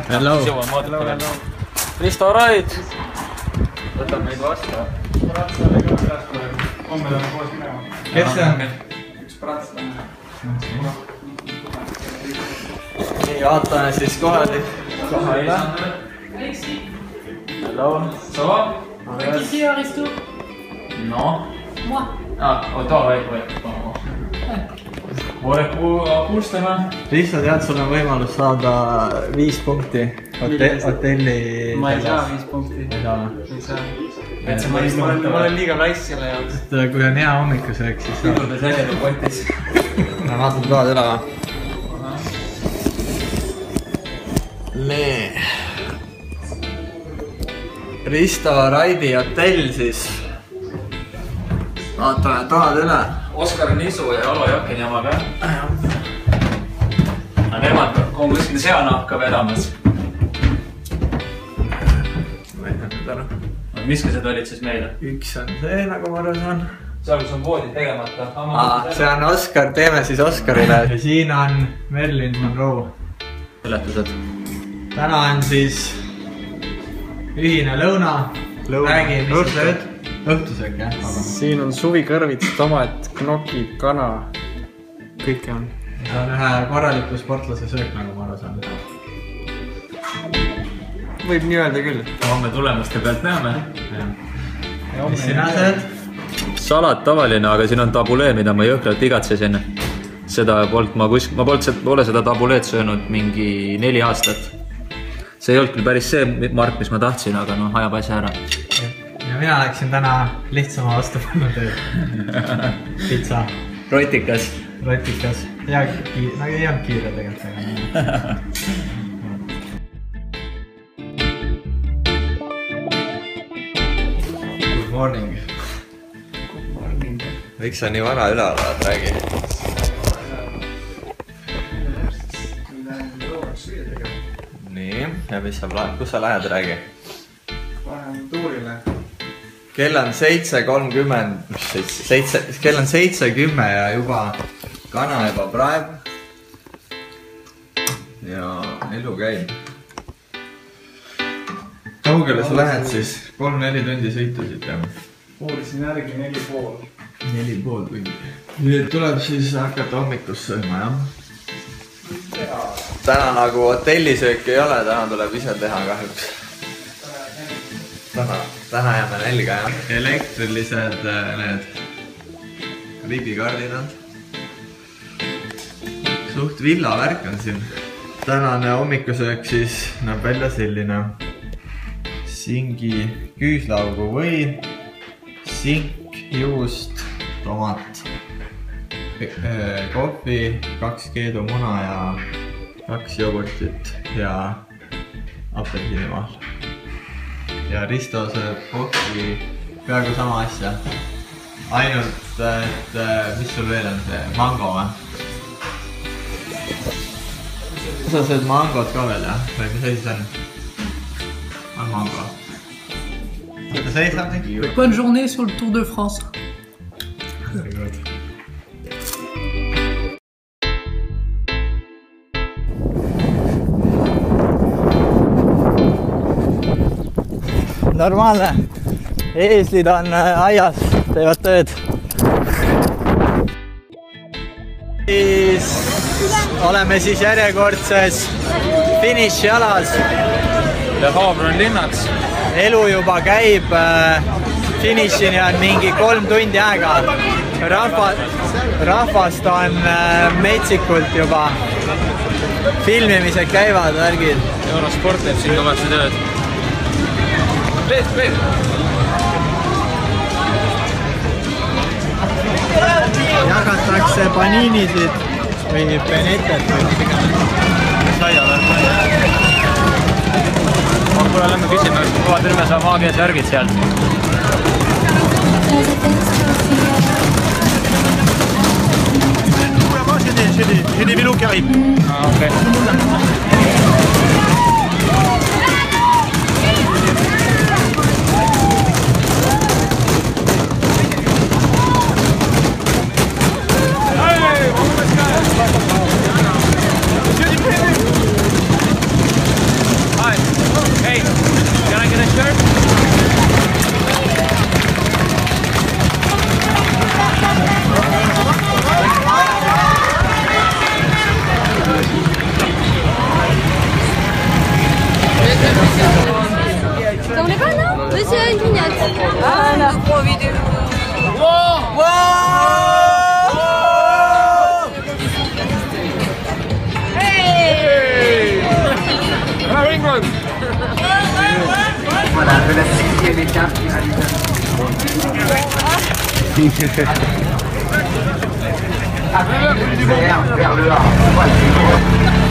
Hello. Risto Raid. Võtab meid vastu. Kes see on? Üks pratslane. Nii, vaatame siis kohe üle. Hello. Ça va? Qui c'est Aristo? Non. Moi. Ah, toi, ouais. Kuulstame. Risto, tead, sul on võimalus saada 5 punkti hotelli... Ma ei saa 5 punkti. Ei saa. Ei saa. Ma olen liiga laiss selle jaoks. Kui on hea hommikusöök, siis saab. Iludes ägeda kotis. Ma vaatan toad üle. Nii. Risto Raidi hotell siis. Vaatame toad üle. Oskar Nisu ja Alo Jakin jamaga. Aga nemad on kuskil seanahka vedamas. Ma ei saa nüüd aru. Mis ka seda olid siis meile? Üks on see, nagu ma aru saan. Seal kus on voodid tegemata. See on Oskar, teeme siis Oskarile. Ja siin on Marilyn Monroe. Seletused. Täna on siis ühine lõuna. Räägi, mis sa teed? Õhtusöök, jah? Siin on suvikõrvits, tomat, knokid, kana. Kõike on. See on ühe korraliku sportlase söök, nagu ma aru saan. Võib nii öelda küll. Homme tulemuste pealt näeme. Mis sina sööd? Salat tavaline, aga siin on tabulee, mida ma jõhkralt igatsesin. Seda polnud ma pole seda tabuleed söönud mingi 4 aastat. See ei olnud küll päris see mark, mis ma tahtsin, aga noh, ajab asja ära. Ja mina läksin täna lihtsama vastupannu tööd. Pizza. Rotikas. Rotikas. Hea kiire, nagu ei olnud kiire tegelikult. Good morning. Miks sa nii vara üle oled, räägi? Nii, ja mis sa plaanid? Kus sa lähed, räägi? Lähen tuurile. Kell on 7:30, kell on 7:10 ja juba kana juba praegu. Ja elu käib. Kaugele sa lähed siis? 3-4 tundi sõitu siit jah? Uurisin järgi 4,5. 4,5 tundi. Nüüd tuleb siis hakata hommikust sööma, jah? Täna nagu hotellisööki ei ole, täna tuleb ise teha kahjuks. Täna jääme nälga, jah? Elektrilised need ribikardinad. Suht villavärk on siin. Tänane hommikusöök siis näeb välja selline. Singi küüslaugu või sink, juust, tomat, kohvi, 2 keedumuna ja 2 jogurtit ja apelsinimaal. Ja Risto sööb kohvi peaaegu sama asja. Ainult, et mis sul veel on see? Mango või? Sa sööd mangot ka veel, jah? Või mis asi see on? On mango. Sa say something? Bonne journée sur le Tour de France. Very good. Normaalne. Eeslid on aias, teevad tööd. Oleme siis järjekordses finišialas. Le Havre on linnaks. Elu juba käib, finišini on mingi 3 tundi aega. Rahvast on metsikult juba. Filmimised käivad, värgid. Eurosport teeb siin kõvasti tööd. Please. Jagatakse paninisid või penetet või mis iganes. Mis laia või? Kuule, lähme küsime, kuvad ilme saab maagias värgid sealt. J'ai des vélos qui arrivent. Ah, ok. T'en voulais pas, non? Monsieur, une vignette. Ah, la pro vidéo. Voilà, de la 6e étape qui va vers le A. Voilà.